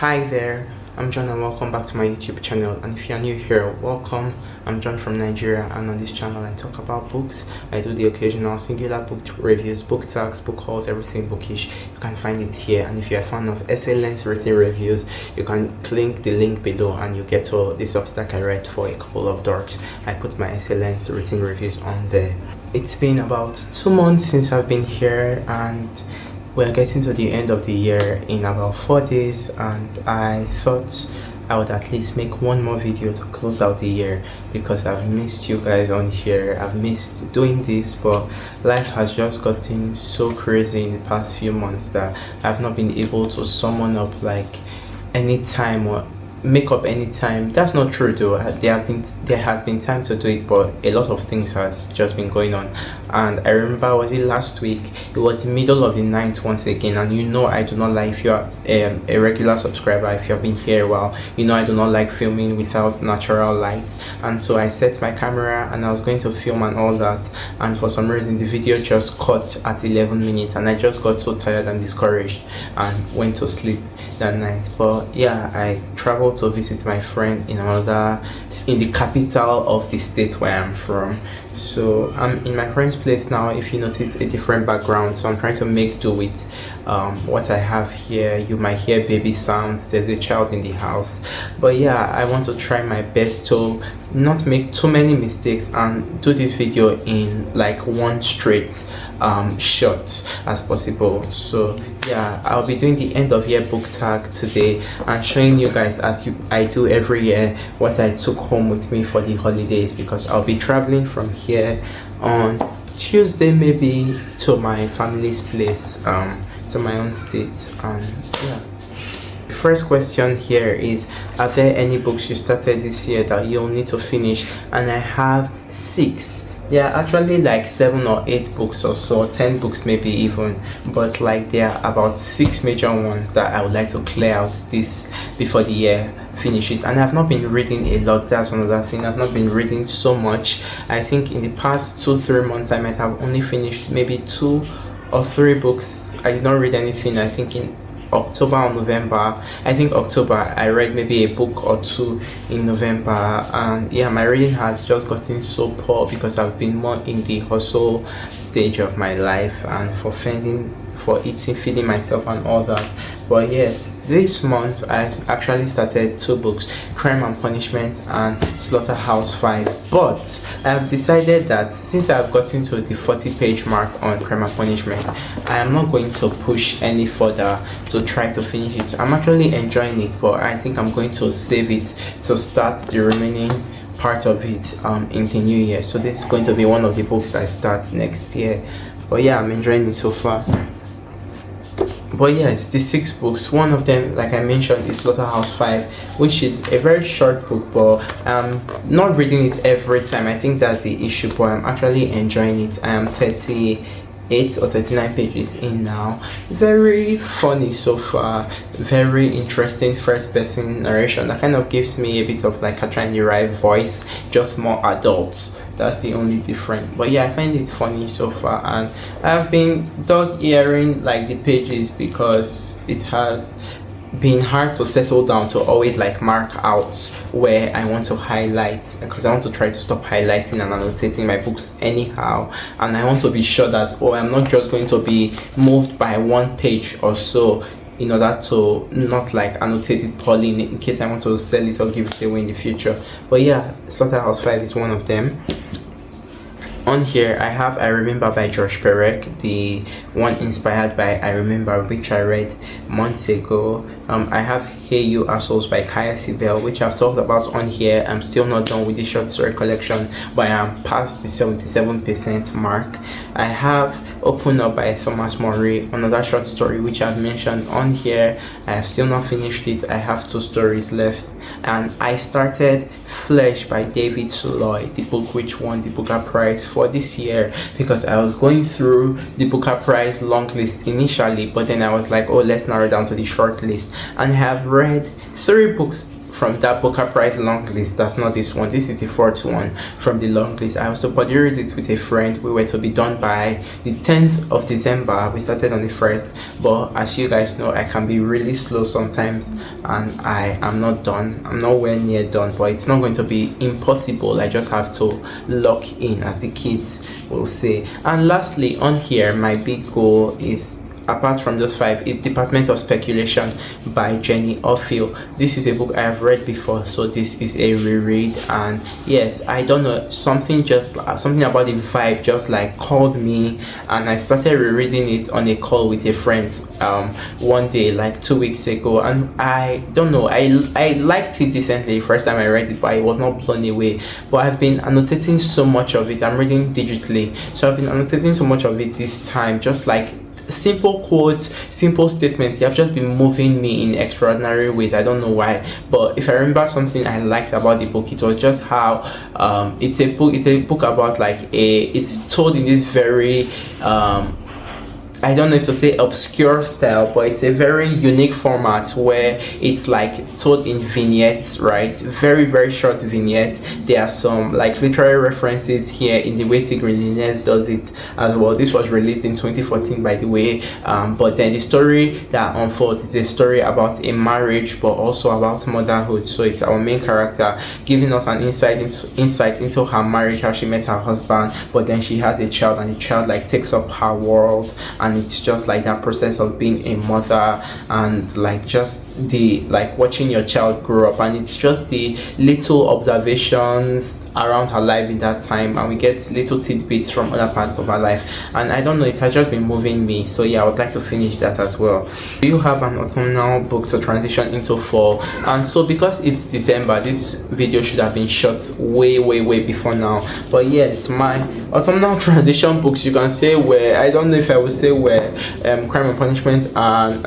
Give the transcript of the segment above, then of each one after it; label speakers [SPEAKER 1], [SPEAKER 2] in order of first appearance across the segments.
[SPEAKER 1] Hi there, I'm John and welcome back to my YouTube channel. And if you're new here, welcome. I'm John from Nigeria, and on this channel I talk about books. I do the occasional singular book reviews, book tags, book hauls, everything bookish. You can find it here. And if you're a fan of essay length written reviews, you can click the link below and you get to the Substack I read for a couple of dorks. I put my essay length written reviews on there. It's been about 2 months since I've been here, and we're getting to the end of the year in about 4 days, and I thought I would at least make one more video to close out the year because I've missed you guys on here. I've missed doing this, but life has just gotten so crazy in the past few months that I've not been able to summon up like any time or make up any time. That's not true though. There has been time to do it, but a lot of things has just been going on. And I remember, was it last week? It was the middle of the night once again, and you know I do not like, if you are a regular subscriber, if you have been here a while, you know I do not like filming without natural light. And so I set my camera and I was going to film and all that, and for some reason the video just cut at 11 minutes, and I just got so tired and discouraged and went to sleep that night. But yeah, I traveled to visit my friend in the capital of the state where I'm from. So I'm in my friend's place now. If you notice a different background, so I'm trying to make do with what I have here. You might hear baby sounds, there's a child in the house, but yeah, I want to try my best to not make too many mistakes and do this video in like one straight shot as possible. So yeah, I'll be doing the end of year book tag today and showing you guys, as I do every year, what I took home with me for the holidays, because I'll be traveling from here on Tuesday maybe to my family's place, to my own state. And yeah, first question here is, are there any books you started this year that you'll need to finish? And I have 6. There are actually like 7 or 8 books or so, 10 books maybe even, but like there are about 6 major ones that I would like to clear out this before the year finishes. And I've not been reading a lot. That's another thing. I've not been reading so much. I think in the past 2-3 months I might have only finished maybe 2 or 3 books. I did not read anything. I think in October or November. I think October I read maybe a book or 2 in November. And yeah, my reading has just gotten so poor because I've been more in the hustle stage of my life and for eating, feeding myself and all that. But yes, this month I actually started 2 books, Crime and Punishment and Slaughterhouse-Five. But I have decided that since I've gotten to the 40-page mark on Crime and Punishment, I am not going to push any further to try to finish it. I'm actually enjoying it, but I think I'm going to save it to start the remaining part of it in the new year. So this is going to be one of the books I start next year. But yeah, I'm enjoying it so far. But yes, the 6 books, one of them, like I mentioned, is Slaughterhouse-Five, which is a very short book, but I'm not reading it every time. I think that's the issue, but I'm actually enjoying it. I am 38 or 39 pages in now. Very funny so far, very interesting first person narration that kind of gives me a bit of like a trying to write voice, just more adults. That's the only difference. But yeah, I find it funny so far, and I've been dog earing like the pages because it has been hard to settle down to always like mark out where I want to highlight, because I want to try to stop highlighting and annotating my books anyhow, and I want to be sure that I'm not just going to be moved by one page or so in order to not like annotate it poorly in case I want to sell it or give it away in the future. But yeah, Slaughterhouse-Five is one of them. On here I have I Remember by George Perec, the one inspired by I Remember, which I read months ago. I have Hey You Assholes by Kaya Sibel, which I've talked about on here. I'm still not done with the short story collection, but I am past the 77% mark. I have Open Up by Thomas Murray, another short story which I've mentioned on here. I have still not finished it. I have 2 stories left. And I started Flesh by David Suloy, the book which won the Booker Prize for this year, because I was going through the Booker Prize long list initially, but then I was like, oh, let's narrow down to the short list. And I have read 3 books from that Booker Prize long list. That's not this one. This is the fourth one from the long list. I also body read it with a friend. We were to be done by the 10th of December. We started on the 1st, but as you guys know, I can be really slow sometimes, and I am not done. I'm nowhere near done, but it's not going to be impossible. I just have to lock in, as the kids will say. And lastly, on here, my big goal is, apart from those 5, is Department of Speculation by Jenny Offill. This is a book I have read before, so this is a reread. And yes, I don't know, something about the vibe just like called me, and I started rereading it on a call with a friend one day, like 2 weeks ago. And I don't know, I liked it decently the first time I read it, but I was not blown away. But I've been annotating so much of it. I'm reading digitally, so I've been annotating so much of it this time, just like simple quotes, simple statements. You have just been moving me in extraordinary ways. I don't know why, but if I remember something I liked about the book, it was just how it's a book about it's told in this very I don't know if to say obscure style, but it's a very unique format where it's like told in vignettes, right? Very, very short vignettes. There are some like literary references here in the way Sigrid Nunez does it as well. This was released in 2014, by the way. But then the story that unfolds is a story about a marriage, but also about motherhood. So it's our main character giving us an insight into her marriage, how she met her husband, but then she has a child, and the child like takes up her world. And it's just like that process of being a mother, and like just the like watching your child grow up, and it's just the little observations around her life in that time, and we get little tidbits from other parts of her life. And I don't know, it has just been moving me. So yeah, I would like to finish that as well. Do you have an autumnal book to transition into fall? And so because it's December, this video should have been shot way before now. But yes, my autumnal transition books, you can say, were, I don't know if I would say were Crime and Punishment and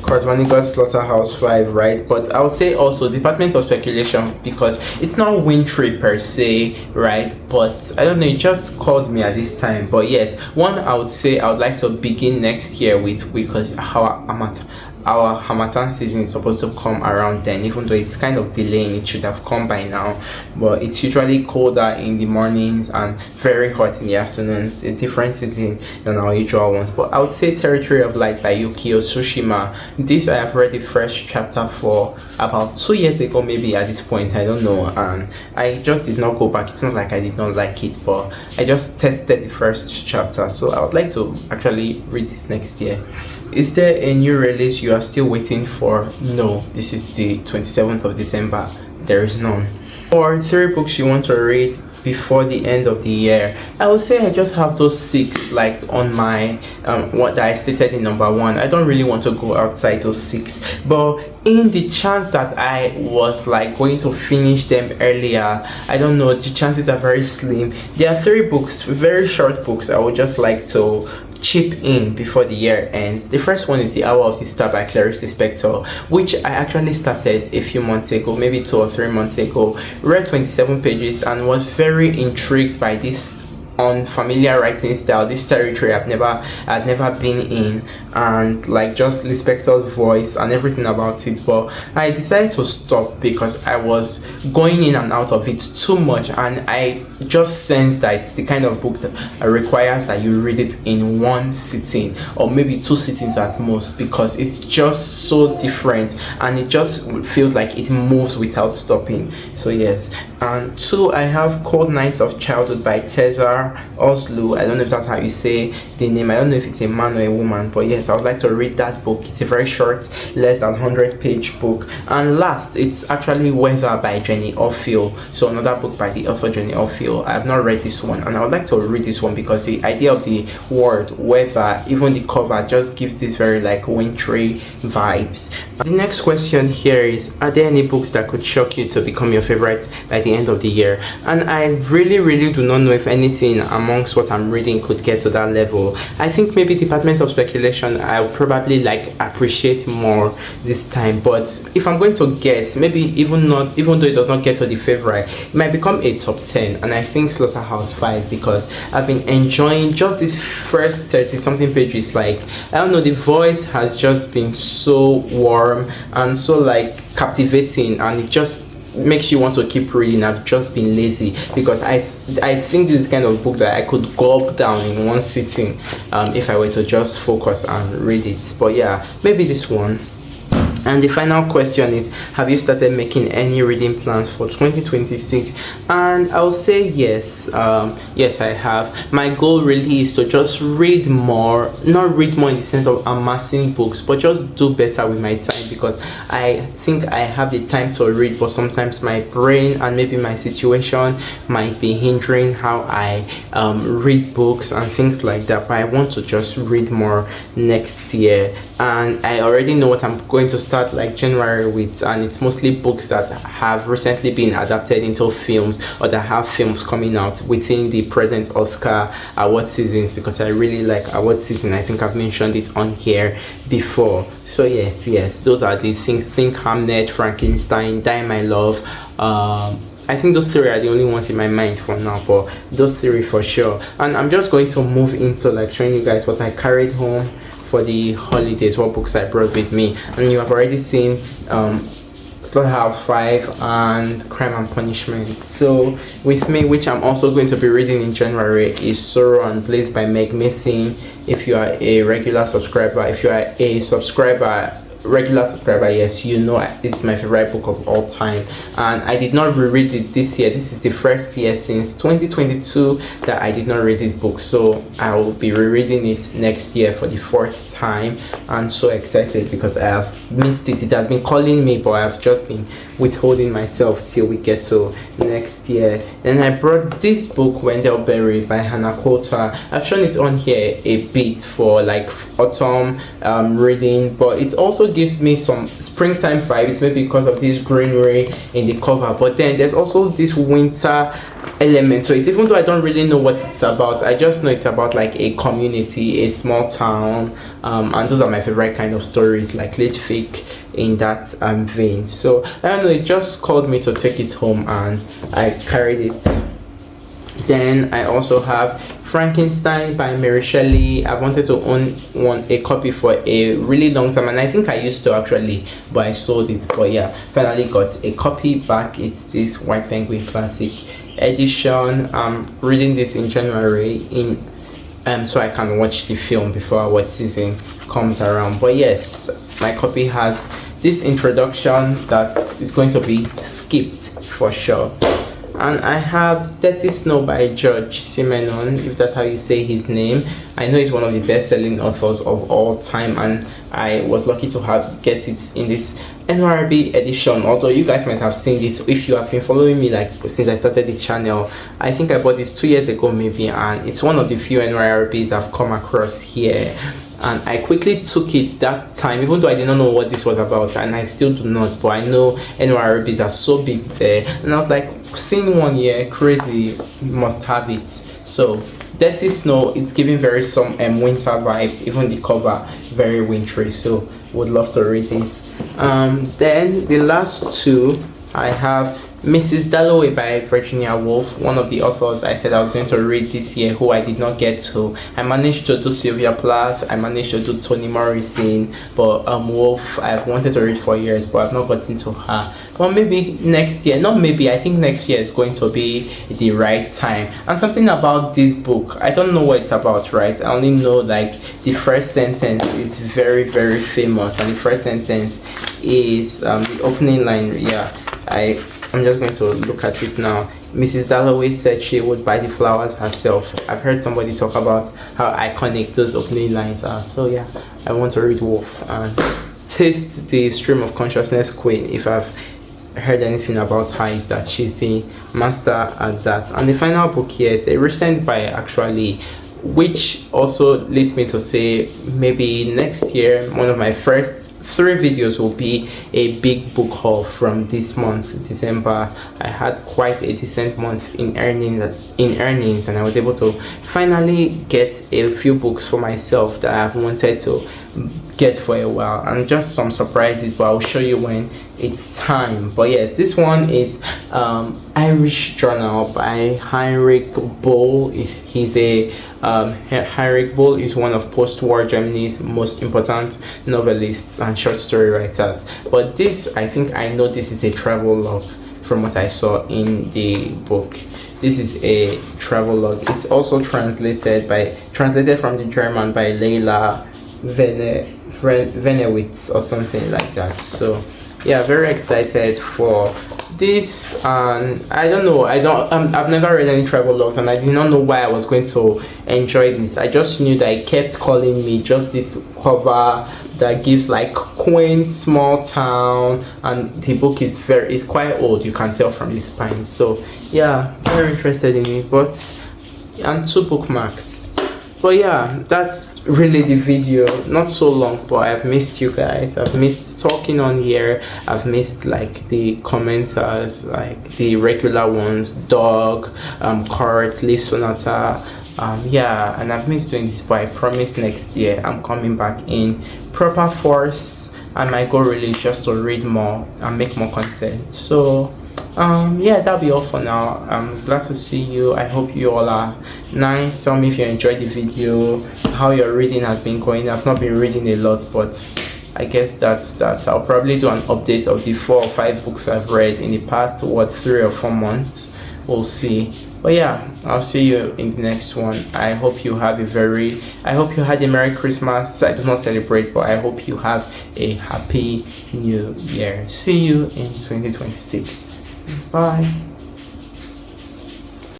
[SPEAKER 1] Kurt Vonnegut's Slaughterhouse 5, right? But I would say also Department of Speculation, because it's not wintry per se, right? But I don't know, it just called me at this time. But yes, one I would say I would like to begin next year with, because our Harmattan season is supposed to come around then, even though it's kind of delaying. It should have come by now, but it's usually colder in the mornings and very hot in the afternoons. A different season than our usual ones. But I would say Territory of Light by Yukio Tsushima. This I have read the first chapter for about 2 years ago, maybe at this point, I don't know, and I just did not go back. It's not like I did not like it, but I just tested the first chapter, so I would like to actually read this next year. Is there a new release you are still waiting for? No, this is the 27th of December. There is none. Or 3 books you want to read before the end of the year? I would say I just have those 6 like on my what that I stated in number 1. I don't really want to go outside those 6, but in the chance that I was like going to finish them earlier, I don't know, the chances are very slim. There are 3 books, very short books, I would just like to chip in before the year ends. The first one is The Hour of the Star by Clarice Lispector, which I actually started a few months ago, maybe 2 or 3 months ago. Read 27 pages and was very intrigued by this unfamiliar writing style, this territory I'd never been in, and like just Lispector's voice and everything about it. But I decided to stop because I was going in and out of it too much, and I just sensed that it's the kind of book that requires that you read it in one sitting or maybe 2 sittings at most, because it's just so different and it just feels like it moves without stopping. So yes. And 2, I have Cold Nights of Childhood by Tessa Oslu. I don't know if that's how you say the name. I don't know if it's a man or a woman, but yes, I would like to read that book. It's a very short, less than 100-page book. And last, it's actually Weather by Jenny Offill. So another book by the author Jenny Offill. I have not read this one, and I would like to read this one because the idea of the word weather, even the cover, just gives this very like wintry vibes. The next question here is, are there any books that could shock you to become your favorite by the end of the year? And I really do not know if anything anything amongst what I'm reading could get to that level. I think maybe Department of Speculation I'll probably like appreciate more this time, but if I'm going to guess, maybe even though it does not get to the favorite, it might become a top 10. And I think Slaughterhouse 5, because I've been enjoying just this first 30 something pages. Like, I don't know, the voice has just been so warm and so like captivating, and it just makes you want to keep reading. I've just been lazy because I think this is kind of book that I could gulp down in one sitting if I were to just focus and read it. But yeah, maybe this one. And the final question is, have you started making any reading plans for 2026? And I'll say yes. Yes, I have. My goal really is to just read more, not read more in the sense of amassing books, but just do better with my time, because I think I have the time to read, but sometimes my brain and maybe my situation might be hindering how I read books and things like that. But I want to just read more next year, and I already know what I'm going to start like January with, and it's mostly books that have recently been adapted into films or that have films coming out within the present Oscar award seasons, because I really like award season. I think I've mentioned it on here before. So yes, those are the things. Think, Hamnet, Frankenstein, Die My Love. I think those three are the only ones in my mind for now, but those three for sure. And I'm just going to move into like showing you guys what I carried home for the holidays, what books I brought with me. And you have already seen Slaughterhouse 5 and Crime and Punishment. So with me, which I'm also going to be reading in January, is Sorrow and Blaze by Meg Mason. If you are a regular subscriber, regular subscriber, yes, you know it's my favorite book of all time, and I did not reread it this year. This is the first year since 2022 that I did not read this book, so I will be rereading it next year for the fourth time. I'm so excited because I have missed it. It has been calling me, but I've just been withholding myself till we get to next year. And I brought this book, Wendell Berry by Hannah Coulter. I've shown it on here a bit for like autumn reading, but it also gives me some springtime vibes, maybe because of this greenery in the cover. But then there's also this winter element to it, even though I don't really know what it's about. I just know it's about like a community, a small town, and those are my favorite kind of stories, like lit fic in that vein. So I don't know, it just called me to take it home and I carried it. Then I also have Frankenstein by Mary Shelley. I've wanted to own a copy for a really long time, and I think I used to actually, but I sold it. But yeah, finally got a copy back. It's this White Penguin Classic edition. I'm reading this in January so I can watch the film before award season comes around. But yes, my copy has this introduction that is going to be skipped for sure. And I have Dirty Snow by George Simenon, if that's how you say his name. I know he's one of the best-selling authors of all time, and I was lucky to get it in this NYRB edition. Although you guys might have seen this if you have been following me like since I started the channel. I think I bought this 2 years ago maybe, and it's one of the few NYRBs I've come across here. And I quickly took it that time, even though I did not know what this was about, and I still do not, but I know NYRBs are so big there, and I was like, seeing one year, crazy, must have it. So Dirty Snow is giving very some winter vibes, even the cover very wintry, so would love to read this. Then the last two, I have Mrs. Dalloway by Virginia Woolf, one of the authors I said I was going to read this year, who I did not get to. I managed to do Sylvia Plath, I managed to do Toni Morrison, but Woolf I've wanted to read for years, but I've not gotten to her. Well, maybe next year, not maybe, I think next year is going to be the right time. And something about this book, I don't know what it's about, right? I only know like the first sentence is very, very famous, and the first sentence is the opening line. Yeah, I'm just going to look at it now. Mrs. Dalloway said she would buy the flowers herself. I've heard somebody talk about how iconic those opening lines are. So yeah, I want to read Wolf and taste the stream of consciousness queen. If I've heard anything about her, is that she's the master at that. And the final book here is a recent buy actually, which also leads me to say maybe next year, one of my first 3 videos will be a big book haul from this month, December. I had quite a decent month in earnings, and I was able to finally get a few books for myself that I've wanted to get for a while, and just some surprises, but I'll show you when it's time. But yes, this one is Irish Journal by Heinrich Böll. He's a Heinrich Böll is one of post-war Germany's most important novelists and short story writers. But this, I think I know this is a travel log from what I saw in the book. This is a travel log. It's also translated from the German by Leila Venewitz or something like that. So yeah, very excited for this. And I don't know, I've never read any travel logs, and I did not know why I was going to enjoy this. I just knew that it kept calling me, just this cover that gives like quaint small town, and the book is it's quite old, you can tell from the spine. So yeah, very interested in it. And 2 bookmarks. But yeah, that's really the video. Not so long, but I've missed you guys. I've missed talking on here. I've missed like the commenters, like the regular ones, Dog, Court, Leaf Sonata. Yeah, and I've missed doing this, but I promise next year I'm coming back in proper force, and my goal really is just to read more and make more content. So yeah, that'll be all for now. I'm glad to see you. I hope you all are nice. Tell me if you enjoyed the video, how your reading has been going. I've not been reading a lot, but I guess that I'll probably do an update of the 4 or 5 books I've read in the past 3 or 4 months. We'll see. But yeah, I'll see you in the next one. I hope you had a Merry Christmas. I do not celebrate, but I hope you have a Happy New Year. See you in 2026. Bye.